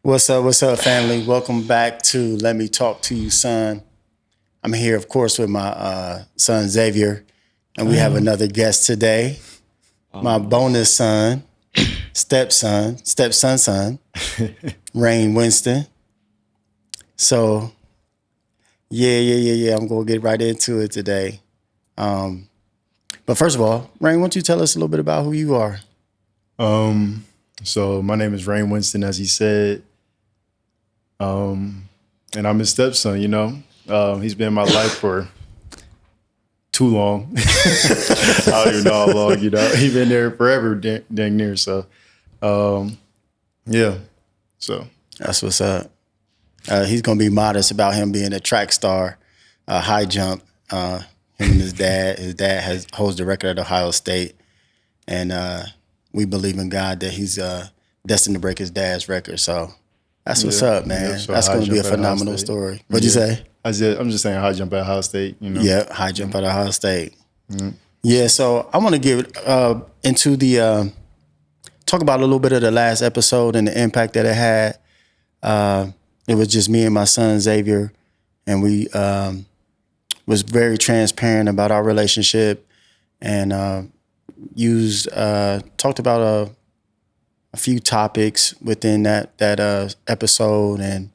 What's up, family? Welcome back to Let Me Talk to You, Son. I'm here, of course, with my son, Xavier, and we have another guest today, my bonus son, stepson, Rayne, Winston. So, yeah. I'm going to get right into it today. But first of all, Rayne, why don't you tell us a little bit about who you are? So my name is Rayne Winston, as he said. And I'm his stepson, He's been in my life for too long. I don't even know how long, He's been there forever, dang near. So, yeah. So That's what's up. He's going to be modest about him being a track star, high jump. Him and his dad. His dad holds the record at Ohio State. And we believe in God that he's destined to break his dad's record. So that's what's up, man. Yeah, so that's high going to be a jump at Ohio phenomenal State. story. What'd you say? I'm just saying high jump at Ohio State, Yeah, high jump at Ohio State. Yeah, so I want to give into the talk about a little bit of the last episode and the impact that it had. It was just me and my son Xavier, and we was very transparent about our relationship, and talked about a few topics within that episode, and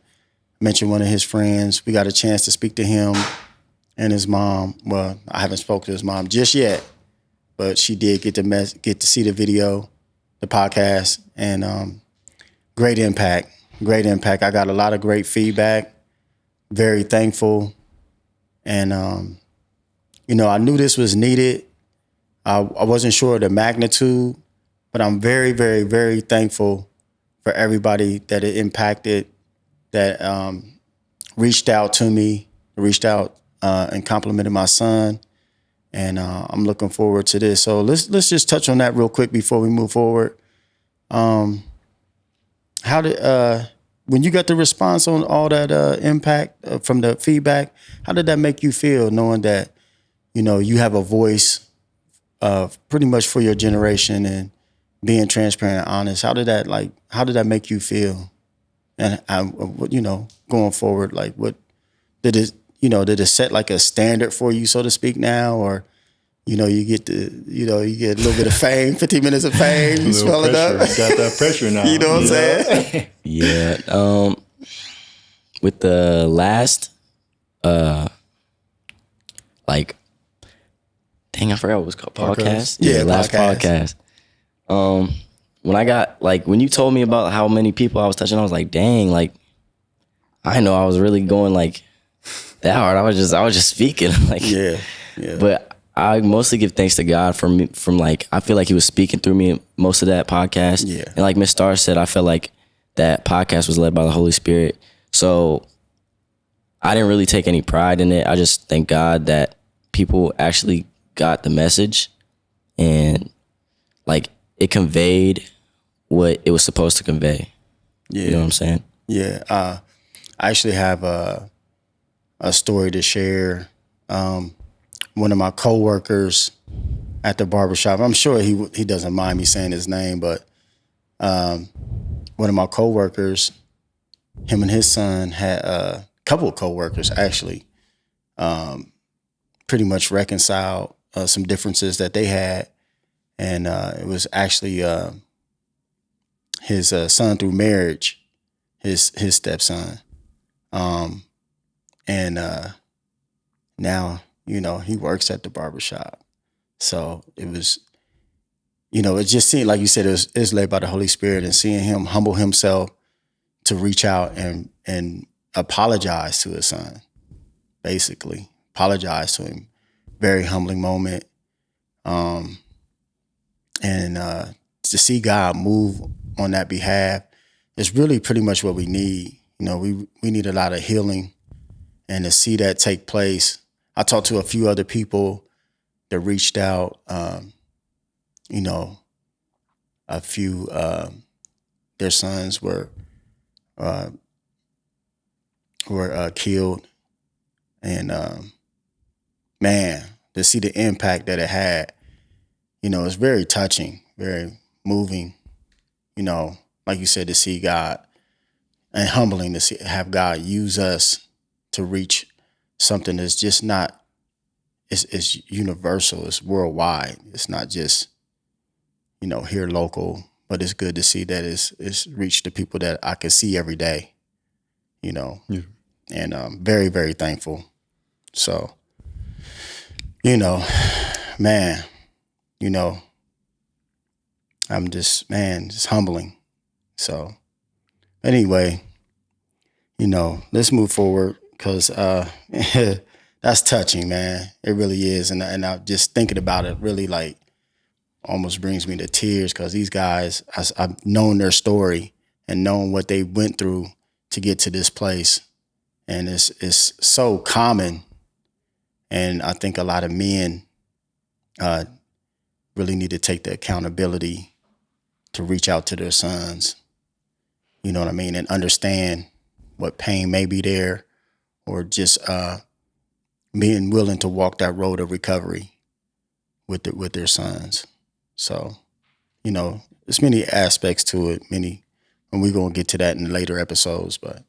mentioned one of his friends. We got a chance to speak to him and his mom. Well, I haven't spoken to his mom just yet, but she did get to see the video, the podcast, and great impact. I got a lot of great feedback. Very thankful, and I knew this was needed. I wasn't sure of the magnitude, but I'm very, very, very thankful for everybody that it impacted, that reached out to me, and complimented my son, and I'm looking forward to this. So let's just touch on that real quick before we move forward. How did when you got the response on all that impact from the feedback, how did that make you feel, knowing that you have a voice pretty much for your generation and being transparent and honest? How did that make you feel? And going forward, like, what did it set like a standard for you, so to speak, now, or you get you get a little bit of fame, 15 minutes of fame, you swell it up. Got that pressure now. You know what I'm saying? Yeah. With the last, I forgot what it was called. Podcast? Yeah, last podcast. When I got, when you told me about how many people I was touching, I was like, dang, I know I was really going that hard. I was just speaking. Yeah. But I mostly give thanks to God from I feel like he was speaking through me most of that podcast. Yeah. And like Miss Starr said, I felt like that podcast was led by the Holy Spirit. So I didn't really take any pride in it. I just thank God that people actually got the message, and it conveyed what it was supposed to convey. Yeah. You know what I'm saying? Yeah. I actually have a story to share. One of my coworkers at the barbershop, I'm sure he doesn't mind me saying his name, but one of my coworkers, him and his son had a couple of coworkers actually pretty much reconciled some differences that they had. And it was actually his son through marriage, his stepson. And now, he works at the barbershop. So it was, it just seemed, like you said, it was led by the Holy Spirit, and seeing him humble himself to reach out and apologize to his son, basically. Apologize to him. Very humbling moment. And to see God move on that behalf is really pretty much what we need. We need a lot of healing, and to see that take place. I talked to a few other people that reached out, a few, their sons were killed, and man, to see the impact that it had, it's very touching, very moving. Like you said, to see God and humbling to have God use us to reach something that's just not, it's universal, it's worldwide. It's not just, here local, but it's good to see that it's reached the people that I can see every day, Yeah. and very, very thankful. So, man, I'm just humbling. So anyway, let's move forward because that's touching, man. It really is. And I just thinking about it really like almost brings me to tears because these guys, I've known their story and known what they went through to get to this place. And it's so common. And I think a lot of men really need to take the accountability to reach out to their sons, you know what I mean, and understand what pain may be there, or just being willing to walk that road of recovery with their sons. So, there's many aspects to it, and we're going to get to that in later episodes, but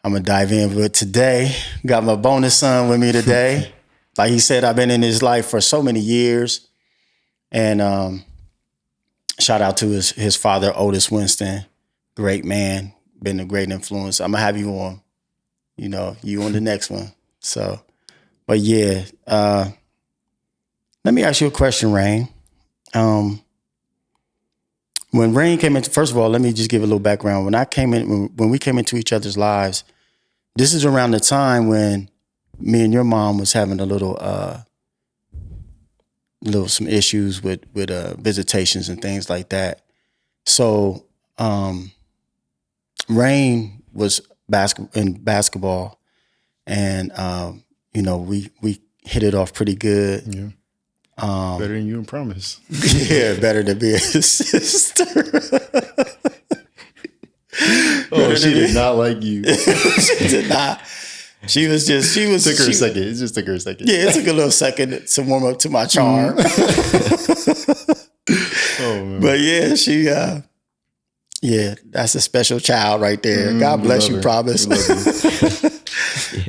I'm going to dive in with today. Got my bonus son with me today. Like he said, I've been in his life for so many years. And shout out to his father, Otis Winston. Great man, been a great influence. I'm going to have you on, you on the next one. So, but yeah, let me ask you a question, Rayne. When Rayne came into, first of all, let me just give a little background. When we came into each other's lives, this is around the time when me and your mom was having a little some issues with visitations and things like that. So Rayne was in basketball, and we hit it off pretty good. Yeah. Better than you and Promise. Yeah, better than being his sister. Oh, she did not like you. She did not. She was. Took her a second. It just took her a second. Yeah, it took a little second to warm up to my charm. Oh man. But yeah, she. Yeah, that's a special child right there. God bless you, Promise.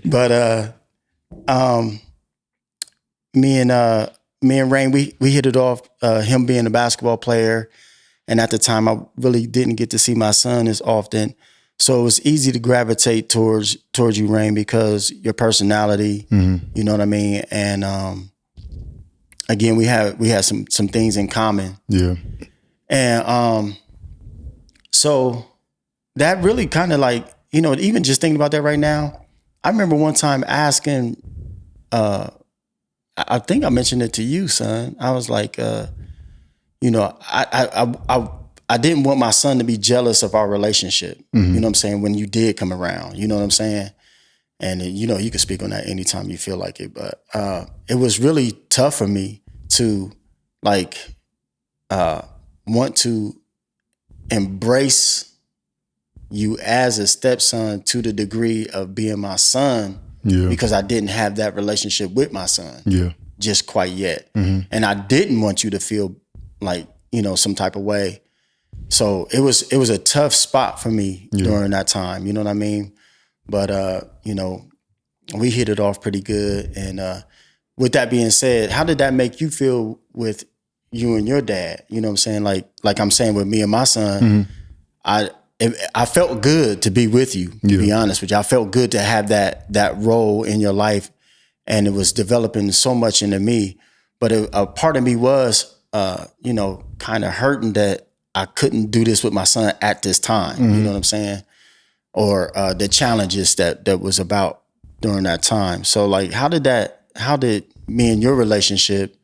But me and Rayne, we hit it off. Him being a basketball player, and at the time, I really didn't get to see my son as often. So it was easy to gravitate towards you, Rayne, because your personality, you know what I mean? And again, we had some things in common. Yeah. And so that really kind of like, even just thinking about that right now, I remember one time asking, I think I mentioned it to you, son. I was like, I didn't want my son to be jealous of our relationship. You know what I'm saying? When you did come around, you know what I'm saying? And you can speak on that anytime you feel like it. But it was really tough for me to want to embrace you as a stepson to the degree of being my son, because I didn't have that relationship with my son just quite yet. And I didn't want you to feel like, some type of way. So it was a tough spot for me during that time. You know what I mean? But, we hit it off pretty good. And with that being said, how did that make you feel with you and your dad? You know what I'm saying? Like I'm saying with me and my son, I felt good to be with you, to be honest with you. I felt good to have that role in your life, and it was developing so much into me. But a part of me was, kind of hurting that I couldn't do this with my son at this time. You know what I'm saying? Or the challenges that was about during that time. So like, how did me and your relationship,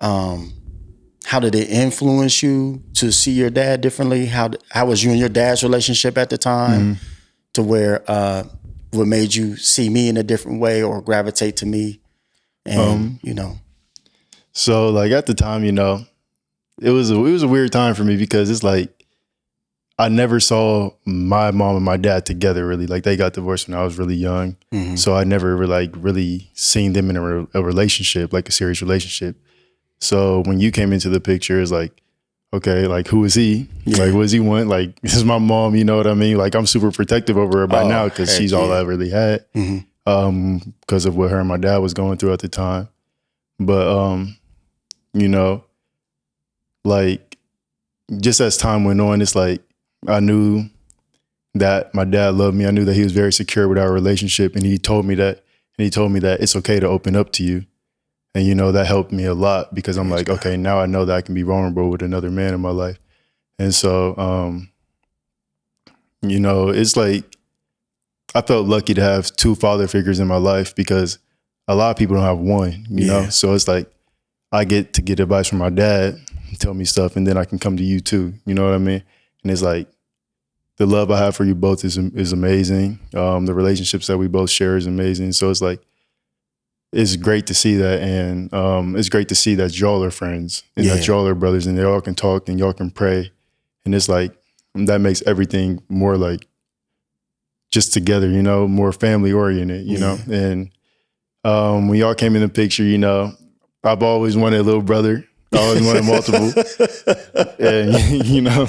how did it influence you to see your dad differently? How was you and your dad's relationship at the time to where what made you see me in a different way or gravitate to me? And, So like at the time, it was a weird time for me because it's like I never saw my mom and my dad together really. Like they got divorced when I was really young. So I never really seen them in a relationship, like a serious relationship. So when you came into the picture, it's like, okay, like who is he? Yeah. Like what does he want? Like this is my mom, you know what I mean? Like I'm super protective over her by now because heck she's all yeah. I really had. Because of what her and my dad was going through at the time. But you know, like just as time went on, it's like I knew that my dad loved me. I knew that he was very secure with our relationship, and he told me that. And he told me that it's okay to open up to you. And, you know, that helped me a lot because I'm like, okay, now I know that I can be vulnerable with another man in my life. And so, you know, it's like I felt lucky to have two father figures in my life because a lot of people don't have one, you know? So it's like I get to get advice from my dad, tell me stuff, and then I can come to you too. You know what I mean? And it's like the love I have for you both is amazing. The relationships that we both share is amazing. So it's like, it's great to see that. And it's great to see that y'all are friends and that y'all are brothers and y'all can talk and y'all can pray. And it's like, that makes everything more like just together, you know, more family oriented, you know? And when y'all came in the picture, you know, I've always wanted a little brother. I always wanted multiple. And, you know,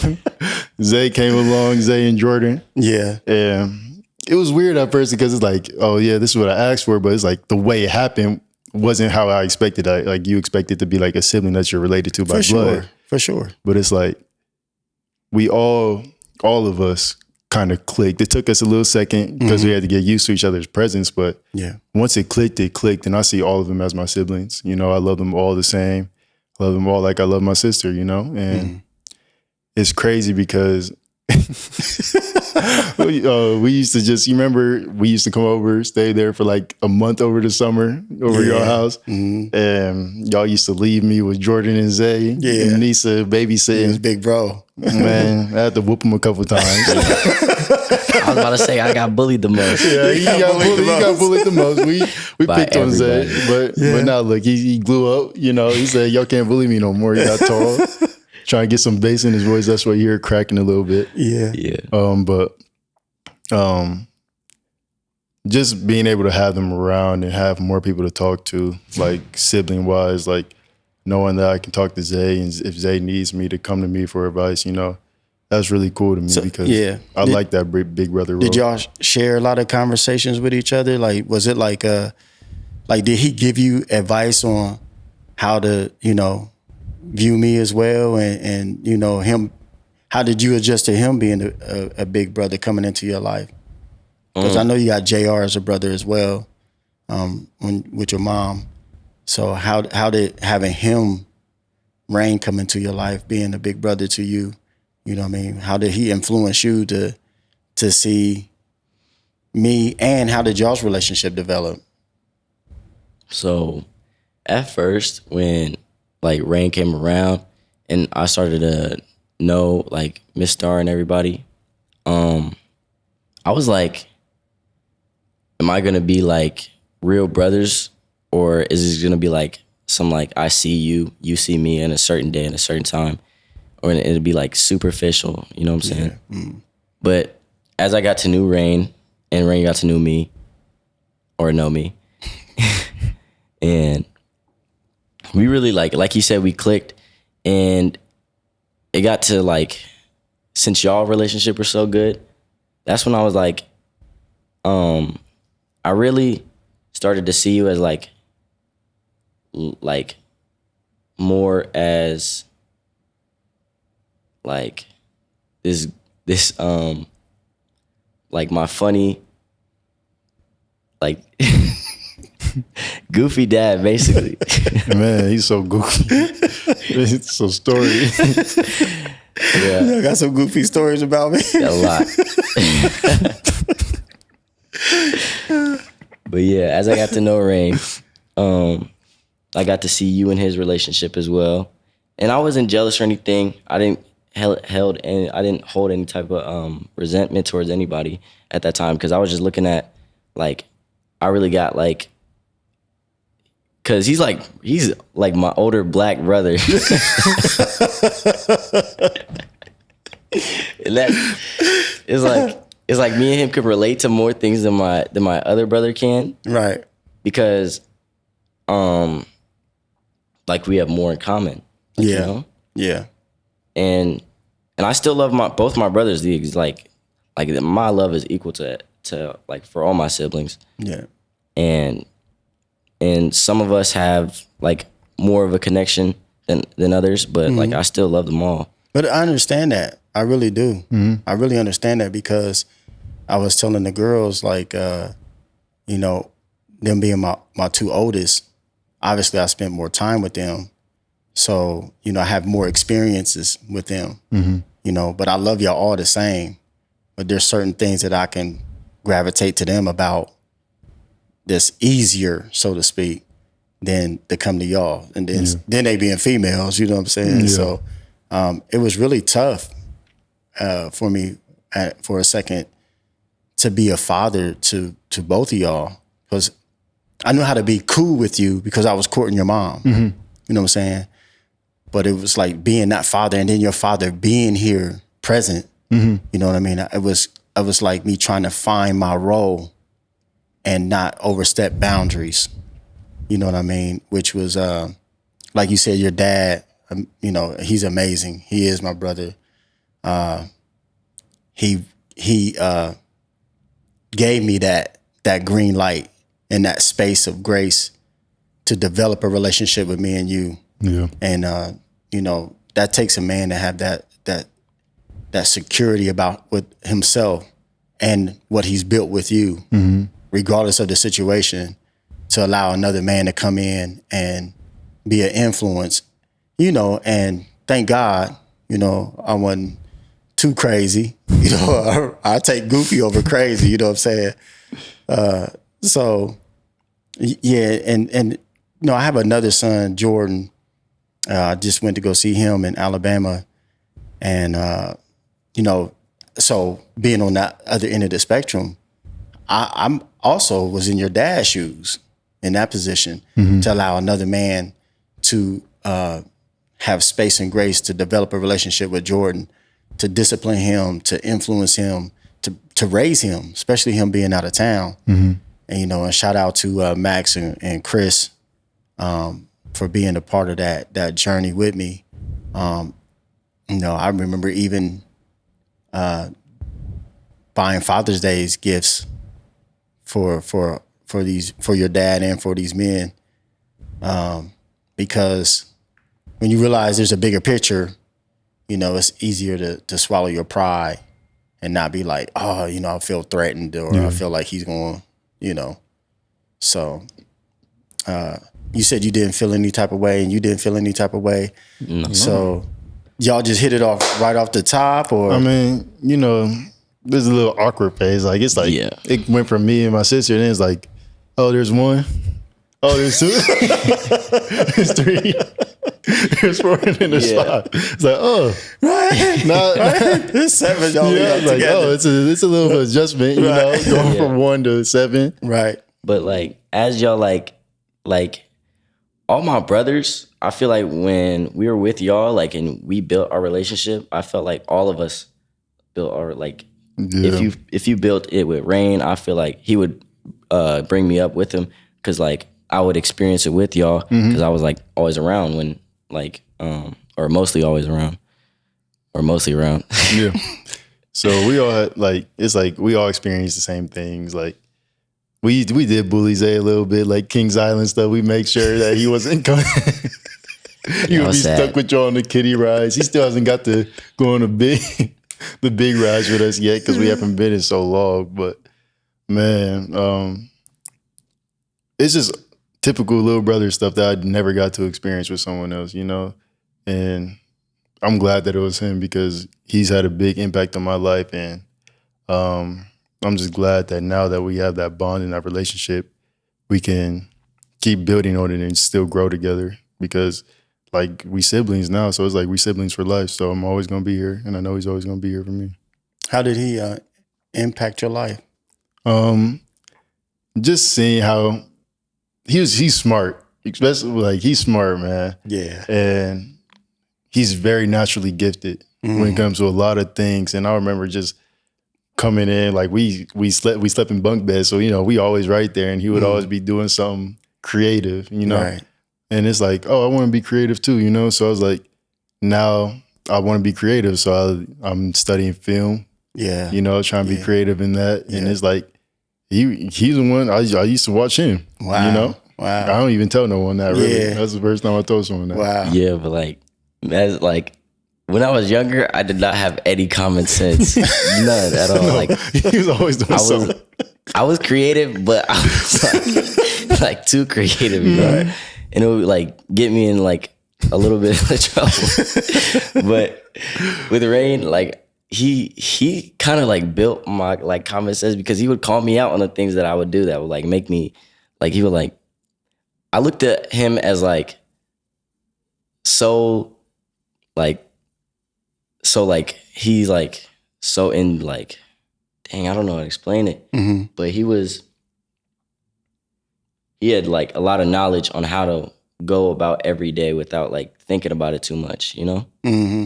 Zay came along, Zay and Jordan. Yeah. And it was weird at first because it's like, oh yeah, this is what I asked for. But it's like the way it happened wasn't how I expected. Like you expect it to be like a sibling that you're related to by blood. For sure. But it's like we all of us kind of clicked. It took us a little second because we had to get used to each other's presence. But once it clicked. And I see all of them as my siblings. You know, I love them all the same. I love them all like I love my sister, you know? And it's crazy because we used to just, you remember, we used to come over, stay there for like a month over the summer over your house. And y'all used to leave me with Jordan and Zay and Nisa babysitting. His big bro. Man, I had to whoop him a couple times. I was about to say I got bullied the most. Yeah, he got bullied the most. We picked on Zay, but now look, he blew up. You know, he said, "Y'all can't bully me no more." He got tall, trying to get some bass in his voice. That's why you hear it cracking a little bit. But just being able to have them around and have more people to talk to, like sibling wise, like knowing that I can talk to Zay, and if Zay needs me to come to me for advice, you know. That's really cool to me because I like that big brother role. Did y'all share a lot of conversations with each other? Like, was it like did he give you advice on how to, you know, view me as well? And you know, him, how did you adjust to him being a big brother coming into your life? Because I know you got JR as a brother as well, with your mom. So how did having him, Rayne, come into your life, being a big brother to you? You know what I mean? How did he influence you to see me, and how did y'all's relationship develop? So at first when like Rayne came around and I started to know like Miss Star and everybody, I was like, am I gonna be like real brothers, or is it gonna be like some like I see you, you see me in a certain day and a certain time? Or it'll be like superficial, you know what I'm saying? But as I got to know Rayne, and Rayne got to know me, or know me, and we really like you said, we clicked, and it got to like, since y'all relationship was so good, that's when I was like, I really started to see you as like more as like this like my funny, like goofy dad, basically. Man, he's so goofy. It's so story. I got some goofy stories about me. A lot. But yeah, as I got to know Rayne, I got to see you in his relationship as well. And I wasn't jealous or anything. I didn't hold any type of resentment towards anybody at that time, because I was just looking at like, I really got like, cause he's like my older black brother. And that it's like me and him could relate to more things than my other brother can. Right. Because like we have more in common. You know? Yeah. and I still love both my brothers. Like my love is equal to like for all my siblings. Yeah. And some of us have like more of a connection than others, but like I still love them all. But I understand that. I really do. I really understand that, because I was telling the girls, like, you know, them being my two oldest, obviously I spent more time with them. So, you know, I have more experiences with them, you know, but I love y'all all the same. But there's certain things that I can gravitate to them about that's easier, so to speak, than to come to y'all. And then they being females, you know what I'm saying? Yeah. So it was really tough for me for a second to be a father to both of y'all, because I knew how to be cool with you because I was courting your mom. You know what I'm saying? But it was like being that father, and then your father being here present. You know what I mean? It was like me trying to find my role and not overstep boundaries. You know what I mean? Which was, like you said, your dad, you know, he's amazing. He is my brother. He gave me that green light and that space of grace to develop a relationship with me and you. Yeah. And, you know, that takes a man to have that security about with himself and what he's built with you, regardless of the situation, to allow another man to come in and be an influence, you know. And thank God, you know, I wasn't too crazy. You know, I take goofy over crazy, you know what I'm saying? So, yeah, and you know, I have another son, Jordan. I just went to go see him in Alabama. And, you know, so being on that other end of the spectrum, I'm also was in your dad's shoes in that position, to allow another man to have space and grace to develop a relationship with Jordan, to discipline him, to influence him, to raise him, especially him being out of town. And, you know, and shout out to Max and Chris for being a part of that journey with me. You know, I remember even buying Father's Day's gifts for your dad and for these men, because when you realize there's a bigger picture, you know, it's easier to swallow your pride and not be like, oh, you know, I feel threatened, or I feel like he's going, you know. So you said you didn't feel any type of way, and you didn't feel any type of way. No. So y'all just hit it off right off the top, or? I mean, you know, there's a little awkward phase. Like, it's like, it went from me and my sister, and then it's like, oh, there's one. Oh, there's two. There's three. There's four, and then there's five. It's like, oh. Right. There's seven y'all It's like, together. oh, it's a little adjustment, you know, going from 1 to 7. Right. But like, as y'all like all my brothers, I feel like when we were with y'all, like, and we built our relationship, I felt like all of us built our, like, if you built it with Rayne, I feel like he would bring me up with him, because like I would experience it with y'all, because I was like always around when like or mostly always around, or mostly around. Yeah. So we all had, like, it's like we all experienced the same things. Like, we did bully Zay a little bit, like King's Island stuff. We make sure that he wasn't coming. He would be stuck with y'all on the kiddie rides. He still hasn't got to go on the big rides with us yet, because we haven't been in so long. But man, it's just typical little brother stuff that I never got to experience with someone else, you know? And I'm glad that it was him, because he's had a big impact on my life. And I'm just glad that now that we have that bond in that relationship, we can keep building on it and still grow together, because like we siblings now. So it's like we siblings for life. So I'm always going to be here, and I know he's always going to be here for me. How did he impact your life? Just seeing how he's smart, especially like he's smart, man. Yeah. And he's very naturally gifted when it comes to a lot of things. And I remember just coming in, like we slept in bunk beds, so you know we always right there, and he would always be doing something creative, you know. Right. And it's like, oh, I want to be creative too, you know. So I was like, now I want to be creative, so I'm studying film. Yeah. You know, trying to be creative in that, and Yeah. it's like he's the one I used to watch him. Wow. You know, Wow. I don't even tell no one that. Really, Yeah. that's the first time I told someone that. Wow. Yeah, but like, as like, when I was younger, I did not have any common sense, none at all. Like, He was always doing something. I was creative, but I was like too creative, you know? And it would like get me in like a little bit of trouble. But with Rayne, like he kind of like built my like common sense, because he would call me out on the things that I would do that would like make me like, he would like, I looked at him as like so he's like so in like, dang, I don't know how to explain it. Mm-hmm. But he had like a lot of knowledge on how to go about every day without like thinking about it too much, you know? Mm-hmm.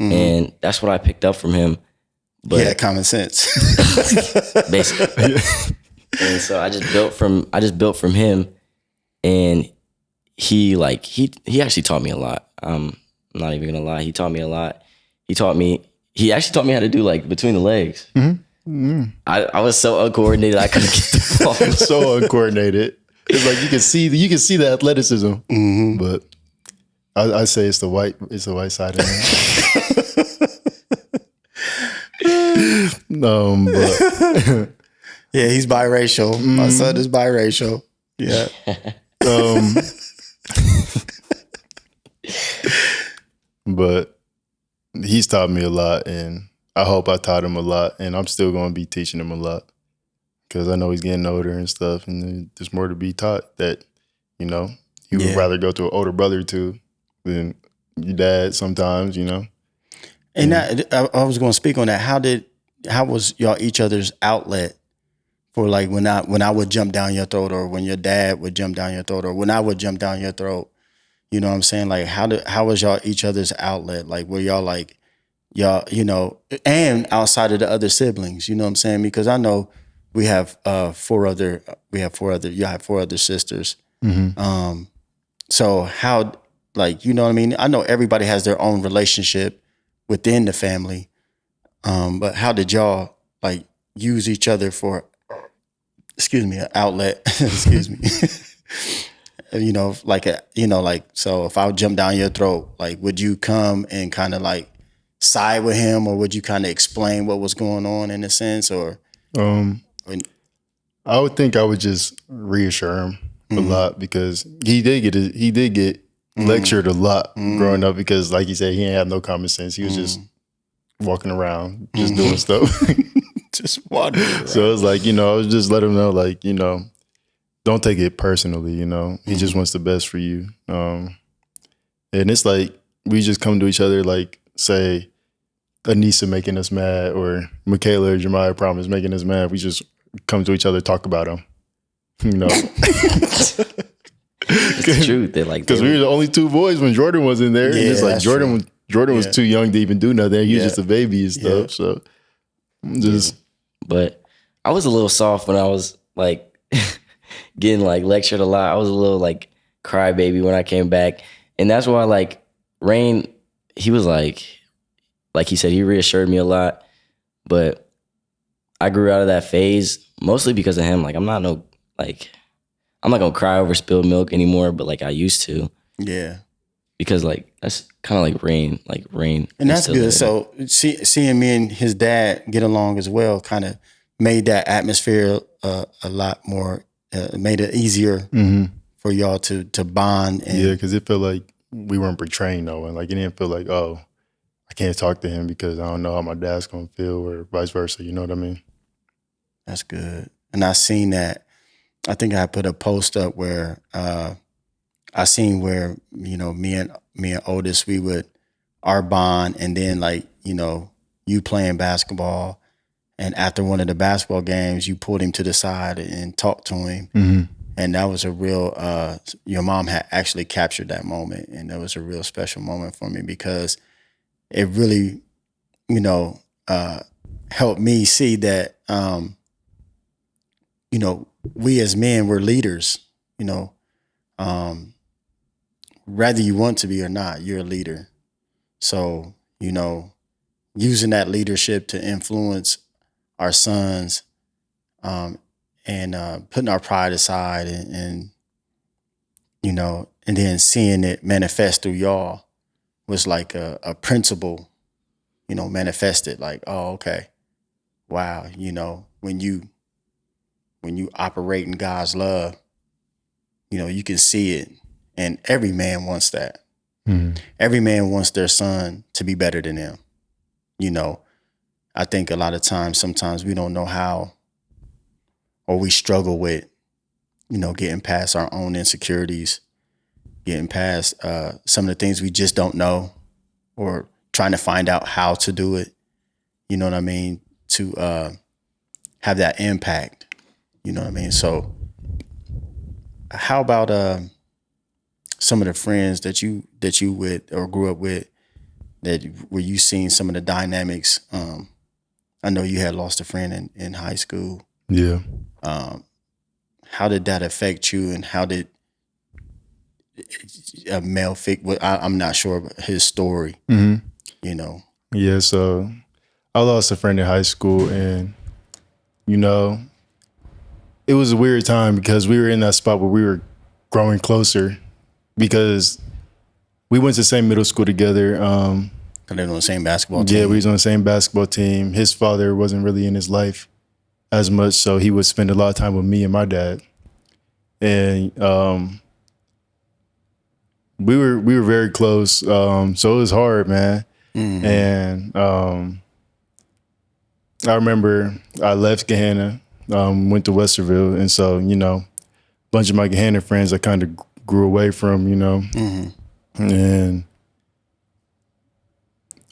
Mm-hmm. And that's what I picked up from him. But Yeah, common sense. basically. And so I just built from him, and he actually taught me a lot. I'm not even gonna lie. He taught me a lot. He actually taught me how to do like between the legs. Mm-hmm. Mm-hmm. I was so uncoordinated, I couldn't get the ball. So uncoordinated. It's like you can see the athleticism, Mm-hmm. but I say it's the white side of him. But Yeah, he's biracial. My son is biracial. Yeah. But he's taught me a lot, and I hope I taught him a lot, and I'm still going to be teaching him a lot, because I know he's getting older and stuff, and there's more to be taught that, you know, he would rather go to an older brother to than your dad sometimes, you know. And I was going to speak on that. How was y'all each other's outlet for like when I would jump down your throat, or when your dad would jump down your throat, or when I would jump down your throat? You know what I'm saying? Like how was y'all each other's outlet? Like were y'all like y'all, you know, and outside of the other siblings, you know what I'm saying? Because I know we have four other sisters. Mm-hmm. So how, like, you know what I mean? I know everybody has their own relationship within the family. But how did y'all like use each other for, an outlet? Excuse me. You know, so if I would jump down your throat, like, would you come and kind of like side with him, or would you kind of explain what was going on in a sense, or? I would think I would just reassure him a lot, because he did get lectured a lot growing up, because like you said, he didn't have no common sense. He was just walking around, just doing stuff. Just wandering around. So it's like, you know, I was just let him know, like, you know, don't take it personally, you know. He just wants the best for you. And it's like we just come to each other, like, say, Anissa making us mad, or Michaela or Jemiah Promise making us mad. We just come to each other, talk about them, you know. It's the truth. They're like, Because we were the only two boys when Jordan was in there. Yeah, and it's like that's Jordan was too young to even do nothing. He was Yeah. just a baby and stuff. Yeah. So just But I was a little soft when I was like getting like lectured a lot. I was a little like crybaby when I came back. And that's why like Rayne, he was like he said, he reassured me a lot. But I grew out of that phase mostly because of him. Like I'm not gonna cry over spilled milk anymore, but like I used to. Yeah. Because like that's kind of like Rayne. And that's good. So seeing me and his dad get along as well kind of made that atmosphere a lot more, made it easier for y'all to bond. And yeah, because it felt like we weren't betraying no one. Like it didn't feel like, oh, I can't talk to him because I don't know how my dad's gonna feel, or vice versa. You know what I mean? That's good. And I seen that. I think I put a post up where I seen where, you know, me and Otis, our bond, and then like, you know, you playing basketball, and after one of the basketball games, you pulled him to the side and talked to him. Mm-hmm. And that was a real, your mom had actually captured that moment. And that was a real special moment for me, because it really, you know, helped me see that, you know, we as men, we're leaders, you know, whether you want to be or not, you're a leader. So you know, using that leadership to influence our sons, and putting our pride aside, and you know, and then seeing it manifest through y'all was like a principle, you know, manifested. Like, oh, okay, wow, you know, when you operate in God's love, you know, you can see it, and every man wants that. Every man wants their son to be better than them. You know, I think a lot of times, sometimes we don't know how, or we struggle with, you know, getting past our own insecurities, getting past some of the things we just don't know, or trying to find out how to do it. You know what I mean? To have that impact. You know what I mean? So how about some of the friends that you with or grew up with, that where you seen some of the dynamics? I know you had lost a friend in high school. Yeah. How did that affect you, and how did a male figure? I'm not sure about his story. You know. Yeah. So I lost a friend in high school, and you know, it was a weird time because we were in that spot where we were growing closer because we went to the same middle school together. They were on the same basketball team. Yeah, we was on the same basketball team. His father wasn't really in his life as much, so he would spend a lot of time with me and my dad. And we were very close. So it was hard, man. Mm-hmm. And I remember I left Gahanna, went to Westerville, and so, you know, a bunch of my Gahanna friends I kind of grew away from, you know. And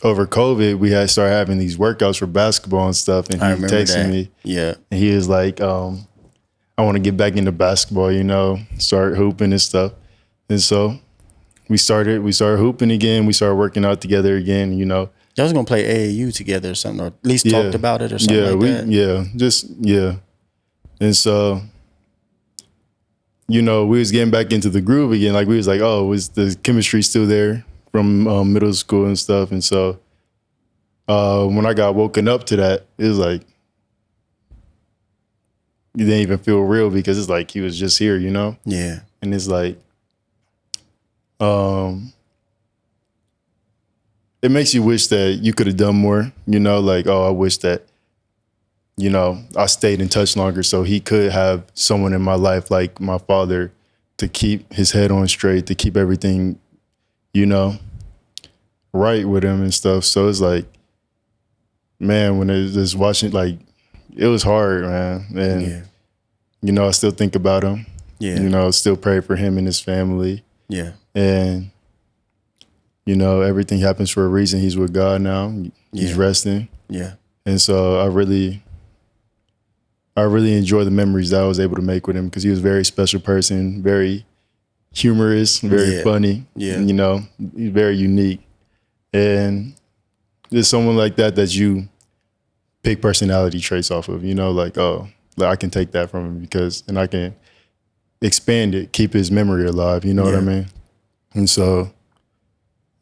over COVID, we had started having these workouts for basketball and stuff, and he texted me. Yeah. And he was like, I want to get back into basketball, you know, start hooping and stuff. And so we started hooping again. We started working out together again, you know. Y'all was gonna play AAU together or something, or at least talked about it or something that. And so, you know, we was getting back into the groove again. Like, we was like, oh, was the chemistry still there from middle school and stuff? And so when I got woken up to that, it was like, you didn't even feel real because it's like he was just here, you know? Yeah. And it's like, it makes you wish that you could have done more, you know? Like, oh, I wish that, you know, I stayed in touch longer so he could have someone in my life like my father to keep his head on straight, to keep everything, you know, right with him and stuff. So it's like, man, when it was watching, like, it was hard, man. And, you know, I still think about him. Yeah. You know, still pray for him and his family. Yeah. And, you know, everything happens for a reason. He's with God now. He's resting. Yeah. And so I really enjoy the memories that I was able to make with him because he was a very special person, very humorous, very funny. Yeah. You know, he's very unique. And there's someone like that you pick personality traits off of, you know, like, oh, I can take that from him and I can expand it, keep his memory alive, you know what I mean? And so,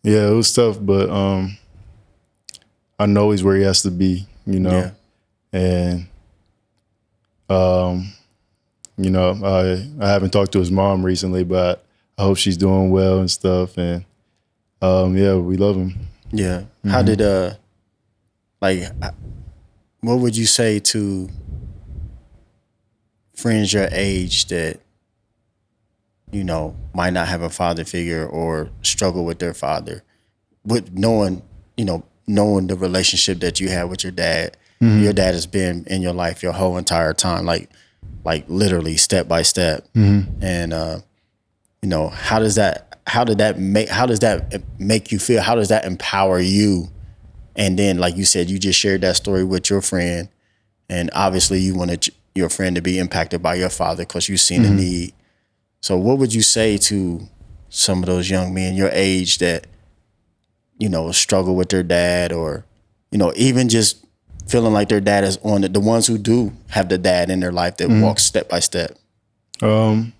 yeah, it was tough, but I know he's where he has to be, you know? Yeah. And, you know, I haven't talked to his mom recently, but I hope she's doing well and stuff. And, yeah, we love him. Yeah. Mm-hmm. How did, what would you say to friends your age that, you know, might not have a father figure or struggle with their father, with knowing the relationship that you have with your dad? Mm-hmm. Your dad has been in your life your whole entire time, like literally step by step. Mm-hmm. And you know, how does that make you feel? How does that empower you? And then, like you said, you just shared that story with your friend, and obviously you wanted your friend to be impacted by your father because you've seen mm-hmm. the need. So what would you say to some of those young men your age that, you know, struggle with their dad, or, you know, even just feeling like their dad is on it, the ones who do have the dad in their life that mm-hmm. walks step by step? I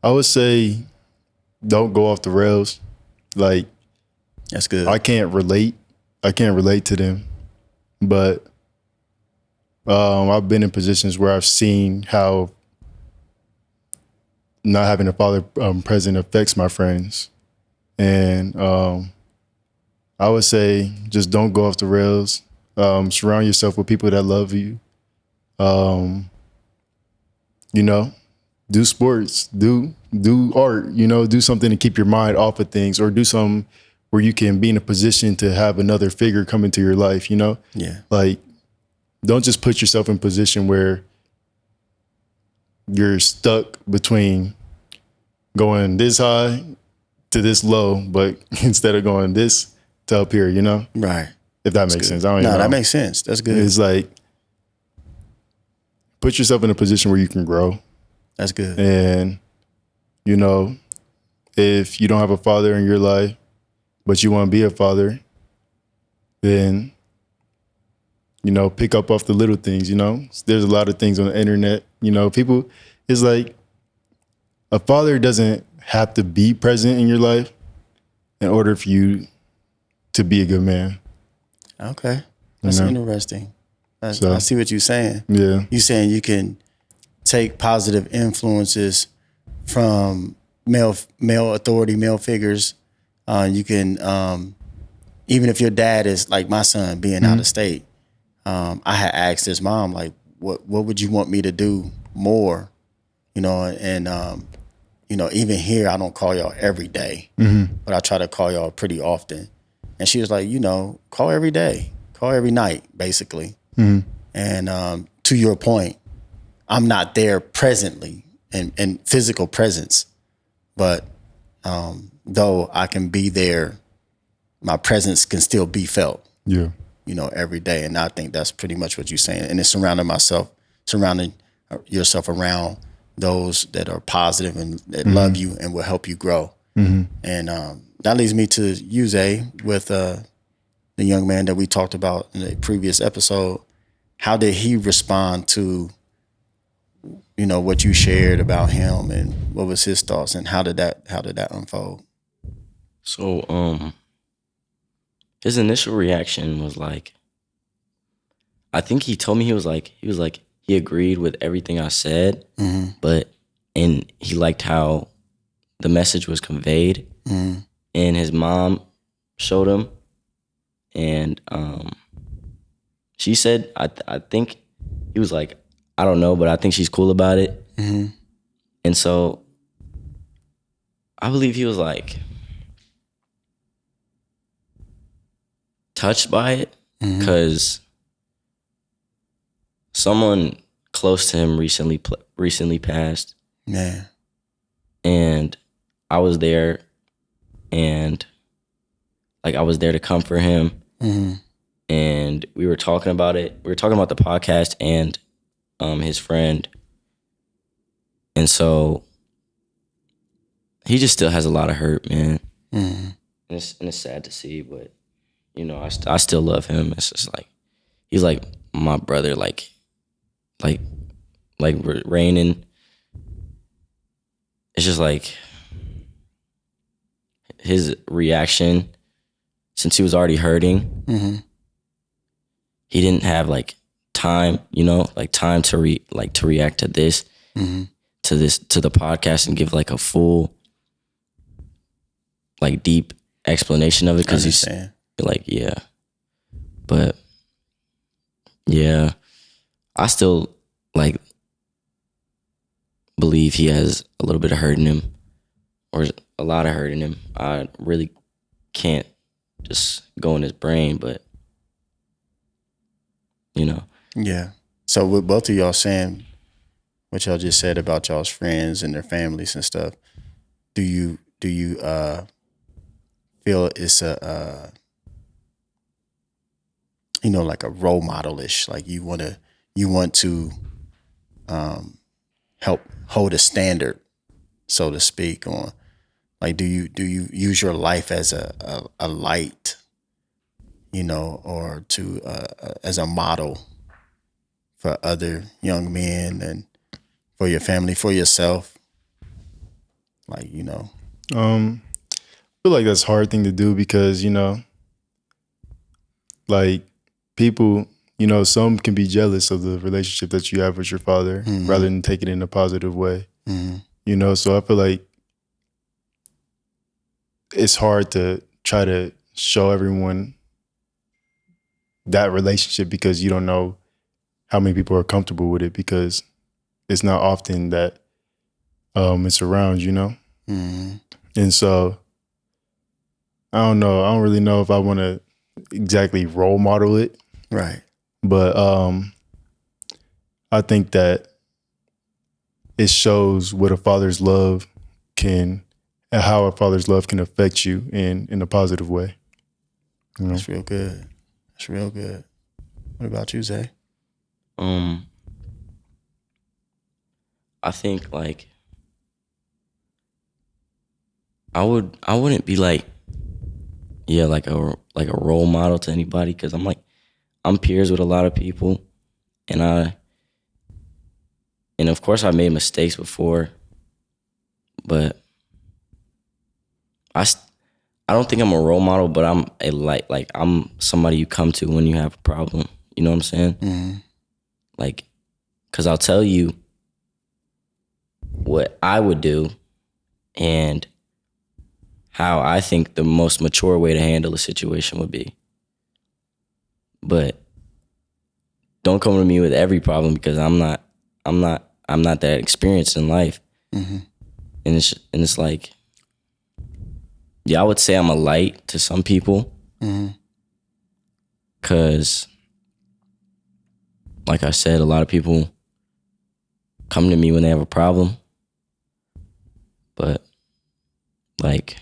would say don't go off the rails. Like, that's good. I can't relate I can't relate to them, but I've been in positions where I've seen how not having a father present affects my friends. And I would say just don't go off the rails. Surround yourself with people that love you. You know, do sports, do art, you know, do something to keep your mind off of things, or do something where you can be in a position to have another figure come into your life, you know? Yeah. Like, don't just put yourself in a position where you're stuck between going this high to this low, but instead of going this to up here, you know? Right. If that makes sense. I don't even No, know. that makes sense. That's good. It's like, put yourself in a position where you can grow. That's good. And, you know, if you don't have a father in your life, but you want to be a father, then, you know, pick up off the little things, you know? There's a lot of things on the internet, you know, people, it's like a father doesn't have to be present in your life in order for you to be a good man. Okay. That's You know? interesting. I So- see what you're saying. Yeah. You're saying you can take positive influences from male authority, male figures. You can, even if your dad is like my son being out of state, I had asked his mom, like, what would you want me to do more? You know, and you know, even here, I don't call y'all every day, but I try to call y'all pretty often. And she was like, you know, call every day, call every night, basically. And to your point, I'm not there presently in physical presence, but though I can be there, my presence can still be felt, Yeah. you know, every day. And I think that's pretty much what you're saying. And it's surrounding yourself around those that are positive and that love you and will help you grow. And that leads me to you, Zay, with the young man that we talked about in the previous episode. How did he respond to, you know, what you shared about him, and what was his thoughts, and how did that unfold? So, his initial reaction was like, I think he told me he was like he agreed with everything I said, but he liked how the message was conveyed, and his mom showed him, and she said, I think he was like, I don't know, but I think she's cool about it, and so I believe he was like touched by it because someone close to him recently passed. Yeah. And I was there, and like I was there to comfort him. And we were talking about it. We were talking about the podcast and his friend. And so he just still has a lot of hurt, man. And it's sad to see, but you know, I still love him. It's just like he's like my brother, like Rayne, and it's just like his reaction, since he was already hurting, he didn't have like time, you know, like time to react to this, to the podcast and give like a full, like deep explanation of it, because he's like, yeah, but yeah, I still like believe he has a little bit of hurt in him, or a lot of hurt in him. I really can't just go in his brain, but you know. Yeah. So with both of y'all saying what y'all just said about y'all's friends and their families and stuff, do you feel it's a you know, like a role model-ish, like you want to help hold a standard, so to speak, on, like, do you use your life as a light, you know, or to as a model for other young men and for your family, for yourself, like, you know? I feel like that's a hard thing to do because, you know, like people, you know, some can be jealous of the relationship that you have with your father rather than take it in a positive way. You know, so I feel like it's hard to try to show everyone that relationship because you don't know how many people are comfortable with it, because it's not often that it's around, you know? And so I don't know. I don't really know if I want to exactly role model it. Right. But I think that it shows what a father's love can, and how a father's love can affect you in a positive way. You know? That's real good. That's real good. What about you, Zay? I think like I wouldn't be like like a role model to anybody, because I'm peers with a lot of people, and of course I made mistakes before, but I don't think I'm a role model, but I'm a like I'm somebody you come to when you have a problem. You know what I'm saying? Like, because I'll tell you what I would do and how I think the most mature way to handle a situation would be. But don't come to me with every problem, because I'm not that experienced in life. And it's like, yeah, I would say I'm a light to some people, because like I said, a lot of people come to me when they have a problem, but like,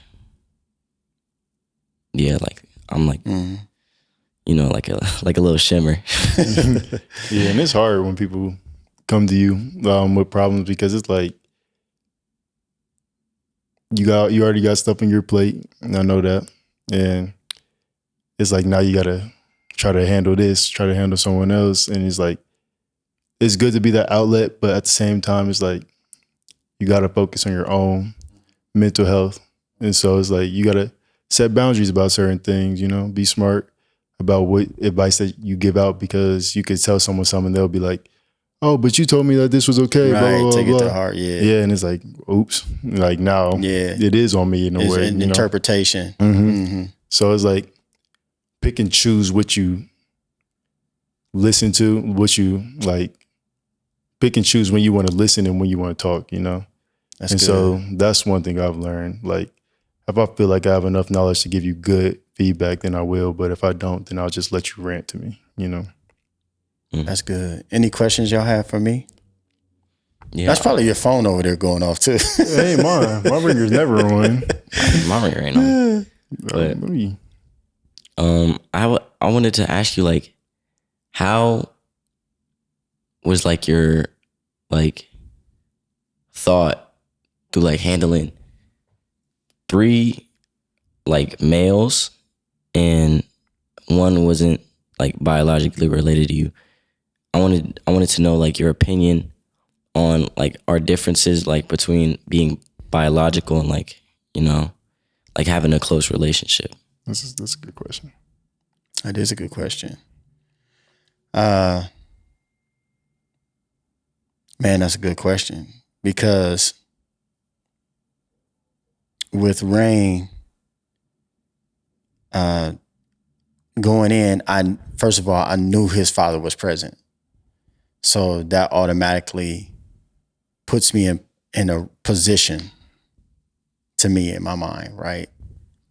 yeah, like I'm like, you know, like a little shimmer. Yeah, and it's hard when people come to you with problems, because it's like you already got stuff on your plate, and I know that, and it's like now you gotta try to handle this, try to handle someone else, and it's like it's good to be that outlet, but at the same time, it's like you gotta focus on your own mental health, and so it's like you gotta set boundaries about certain things. You know, be smart about what advice that you give out, because you could tell someone something, they'll be like, "Oh, but you told me that this was okay." Right. Blah, blah, Take blah. it to heart. Yeah. Yeah, and it's like, oops, like now, it is on me in a It's way. an interpretation. So it's like pick and choose what you listen to, what you like. Pick and choose when you want to listen and when you want to talk. You know, That's and good. so that's one thing I've learned. Like, if I feel like I have enough knowledge to give you good feedback, then I will. But if I don't, then I'll just let you rant to me. You know. That's good. Any questions y'all have for me? Yeah, That's probably your phone over there going off too. It ain't mine. My ringer's never on. my ringer ain't on. But I wanted to ask you, like, how was like your like thought through like handling 3 like males and one wasn't like biologically related to you? I wanted to know like your opinion on like our differences like between being biological and like, you know, like having a close relationship. That's a good question. That is a good question. Man, that's a good question, because with Rayne, going in, first of all, I knew his father was present. So that automatically puts me in a position, to me, in my mind, right?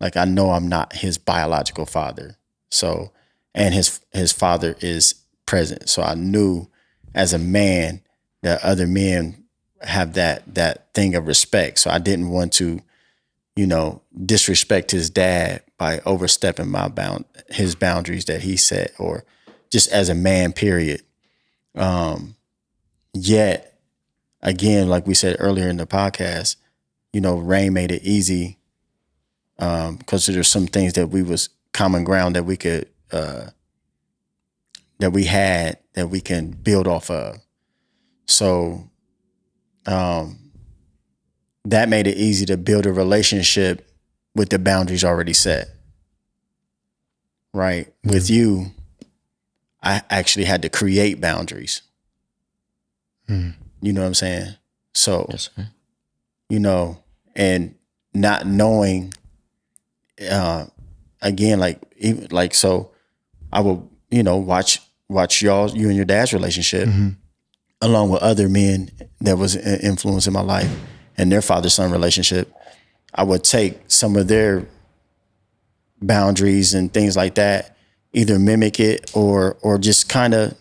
Like, I know I'm not his biological father. So, and his father is present. So I knew as a man that other men have that thing of respect. So I didn't want to, you know, disrespect his dad by overstepping his boundaries that he set, or just as a man, period. Yet, again, like we said earlier in the podcast, you know, Rayne made it easy, because there's some things that we was common ground that we could, that we had, that we can build off of. So, that made it easy to build a relationship with the boundaries already set. right? With you, I actually had to create boundaries. You know what I'm saying? So, Yes, sir. you know, and not knowing, again, so I will, watch you and your dad's relationship along with other men that was influencing my life and their father-son relationship. I would take some of their boundaries and things like that, either mimic it or just kind of,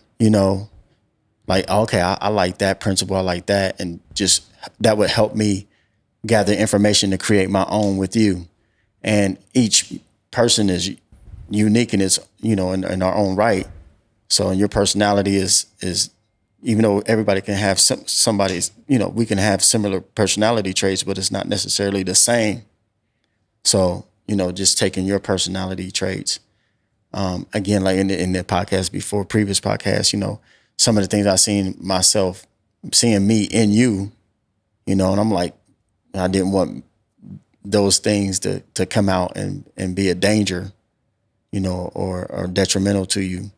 like, okay, I like that principle, I like that, and just that would help me gather information to create my own with you. And each person is unique in its, in our own right. So your personality is even though everybody can have somebody's, we can have similar personality traits, but it's not necessarily the same. So, just taking your personality traits, again, like in the podcast before, previous podcast, some of the things I seen myself, seeing me in you, and I'm like, I didn't want those things to come out and be a danger, or detrimental to you,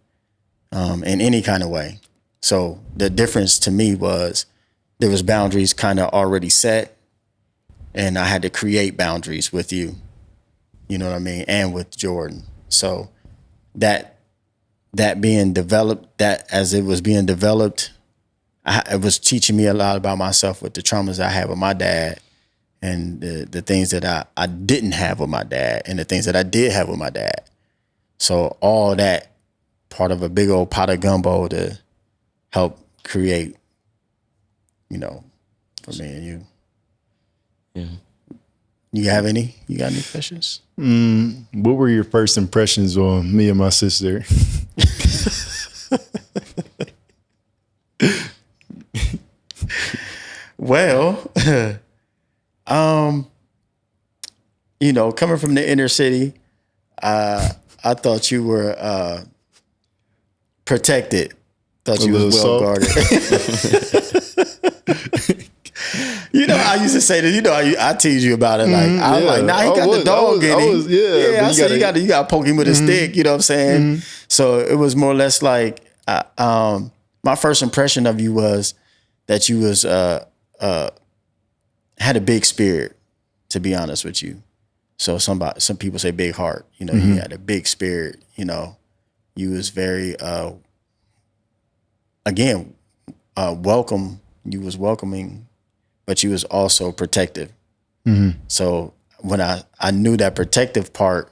in any kind of way. So the difference to me was there was boundaries kind of already set, and I had to create boundaries with you, you know what I mean, and with Jordan. So that being developed, that as it was being developed, it was teaching me a lot about myself with the traumas I had with my dad and the things that I didn't have with my dad and the things that I did have with my dad. So all that part of a big old pot of gumbo to help create, for me and you. Yeah. You got any questions? What were your first impressions on me and my sister? Well, coming from the inner city, I thought you were protected. Thought you was well guarded. I used to say that. I tease you about it. Like I'm like, nah, he got the dog in him. I said you got to poke him with a stick. You know what I'm saying? So it was more or less like, my first impression of you was that you was had a big spirit. To be honest with you, so some people say big heart. You had a big spirit. You was very welcome. You was welcoming, but you was also protective. So when I knew that protective part,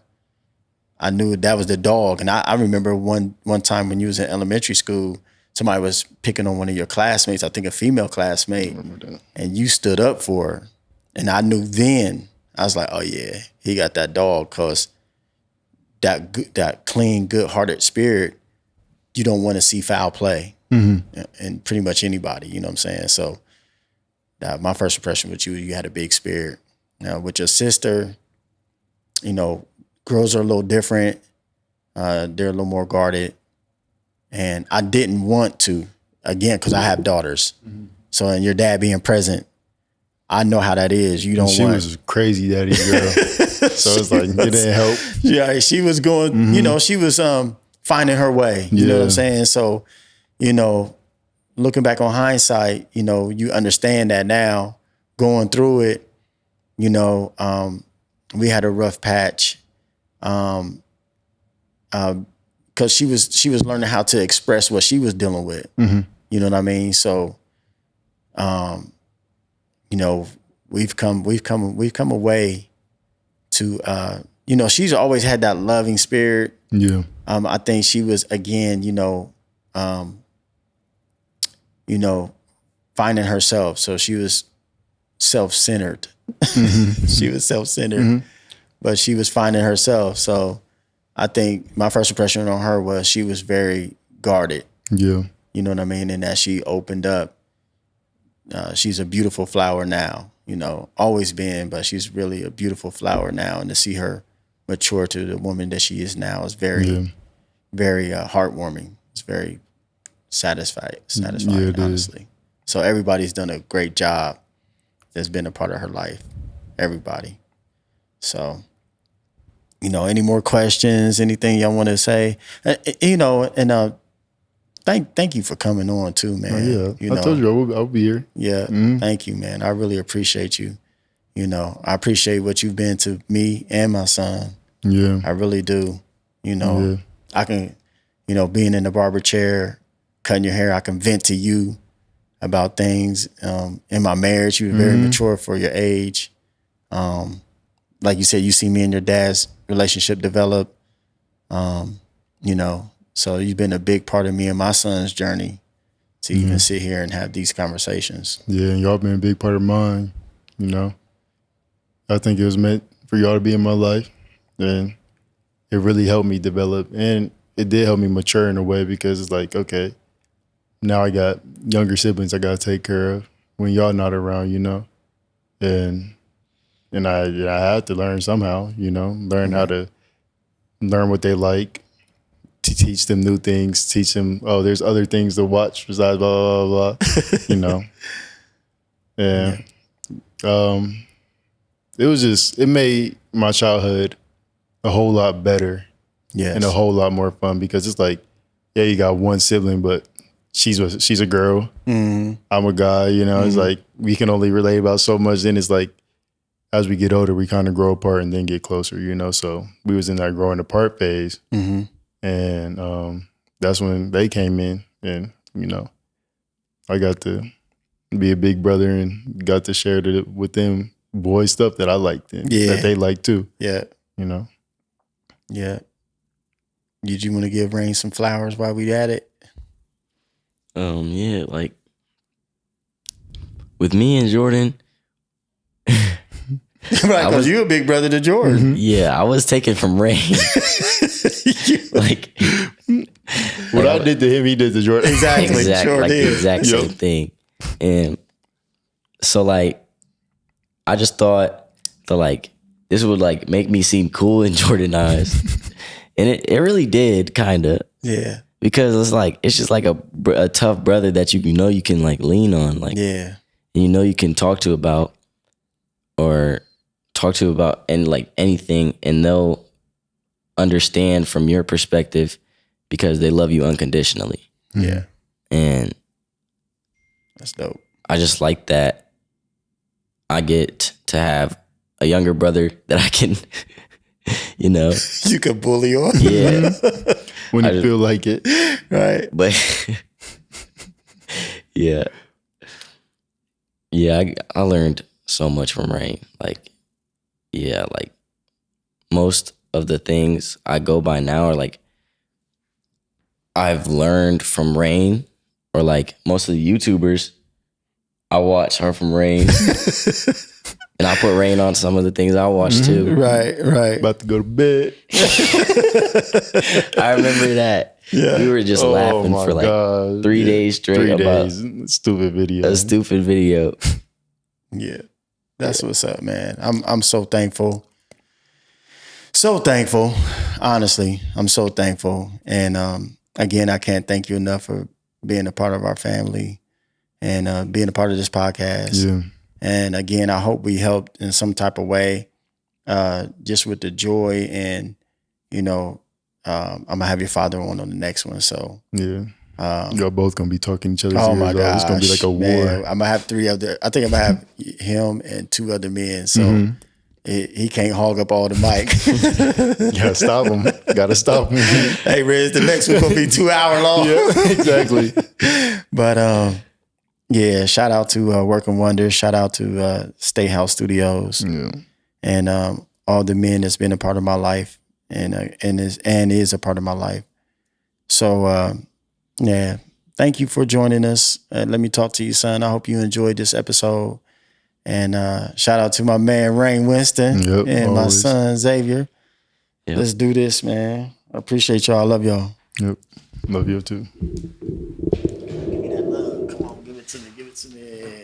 I knew that was the dog. And I remember one time when you was in elementary school, somebody was picking on one of your classmates, I think a female classmate, and you stood up for her. And I knew then, I was like, oh yeah, he got that dog, because that clean, good-hearted spirit, you don't want to see foul play in pretty much anybody, you know what I'm saying? So my first impression with you had a big spirit. Now with your sister, girls are a little different. They're a little more guarded. And I didn't want to, again, because I have daughters. So, and your dad being present, I know how that is. You don't She was a crazy daddy girl. So it's like, it didn't help. Yeah, she was going, she was finding her way. You know what I'm saying? So, looking back on hindsight, you understand that now. Going through it, we had a rough patch. Because she was learning how to express what she was dealing with. You know what I mean? So, we've come a way to, she's always had that loving spirit. Yeah. I think she was, again, finding herself. So she was self-centered. She was self-centered, but she was finding herself. So I think my first impression on her was she was very guarded. Yeah. You know what I mean? And as she opened up, she's a beautiful flower now, always been, but she's really a beautiful flower now. And to see her mature to the woman that she is now is very, very heartwarming. It's very satisfying, honestly. So everybody's done a great job that's been a part of her life. Everybody. So, any more questions, anything y'all want to say, and thank you for coming on too, man. I told you I'll be here. Yeah, thank you, man. I really appreciate you. I appreciate what you've been to me and my son. Yeah, I really do. I can, being in the barber chair, cutting your hair, I can vent to you about things. In my marriage, you were very mature for your age. Like you said, you see me and your dad's relationship develop. So you've been a big part of me and my son's journey to even sit here and have these conversations. Yeah, and y'all been a big part of mine. I think it was meant for y'all to be in my life, and it really helped me develop, and it did help me mature in a way, because it's like, okay, now I got younger siblings I got to take care of when y'all not around, and I had to learn somehow, learn how to learn what they like, to teach them new things, teach them, oh, there's other things to watch besides blah, blah, blah, Yeah. It made my childhood a whole lot better. Yes. And a whole lot more fun, because it's like, yeah, you got one sibling, but she's a girl. I'm a guy, it's like we can only relate about so much. Then it's like, as we get older, we kind of grow apart and then get closer, So we was in that growing apart phase. And that's when they came in, and, I got to be a big brother and got to share with them boy stuff that I liked and that they liked too. Yeah. Yeah. Did you want to give Rayne some flowers while we at it? Yeah, like with me and Jordan. Right, because you a big brother to Jordan. Yeah, I was taken from Rayne. Like what I did to him, he did to Jordan. Exactly. Sure like did. the exact same thing. And so like I just thought that this would make me seem cool in Jordan's eyes. And it really did, kind of. Yeah. Because it's just like a tough brother that you can lean on, yeah, and you can talk to about and anything, and they'll understand from your perspective because they love you unconditionally. Yeah. And that's dope. I just like that I get to have a younger brother that I can, you can bully on. Yeah. When you feel like it. Right. But yeah. Yeah, I learned so much from Rayne. Most of the things I go by now are I've learned from Rayne, or most of the YouTubers I watch are from Rayne. And I put Rayne on some of the things I watch too. Right. About to go to bed. I remember that. Yeah. We were just laughing for 3 days straight about stupid video. a stupid video. Yeah. That's what's up, man. I'm so thankful. So thankful. Honestly, I'm so thankful. And again, I can't thank you enough for being a part of our family and being a part of this podcast. Yeah. And again, I hope we helped in some type of way, just with the joy. And, I'm going to have your father on the next one. So, yeah. Y'all both going to be talking each other's oh ears my off. gosh, It's going to be like a war. man, I'm going to have I think I'm going to have him and 2 other men. So he can't hog up all the mic. You got to stop him. Got to stop him. Hey, Riz, the next one's going to be 2 hour long. Yeah, exactly. But, yeah, shout out to Working Wonders. Shout out to State House Studios. Yeah. And all the men that's been a part of my life and is a part of my life. So, yeah, thank you for joining us. Let me talk to you, son. I hope you enjoyed this episode. And shout out to my man, Rayne Winston, and my son, Xavier. Yep. Let's do this, man. I appreciate y'all. I love y'all. Yep. Love you too. Give me that love. Come on, give it to me. Give it to me.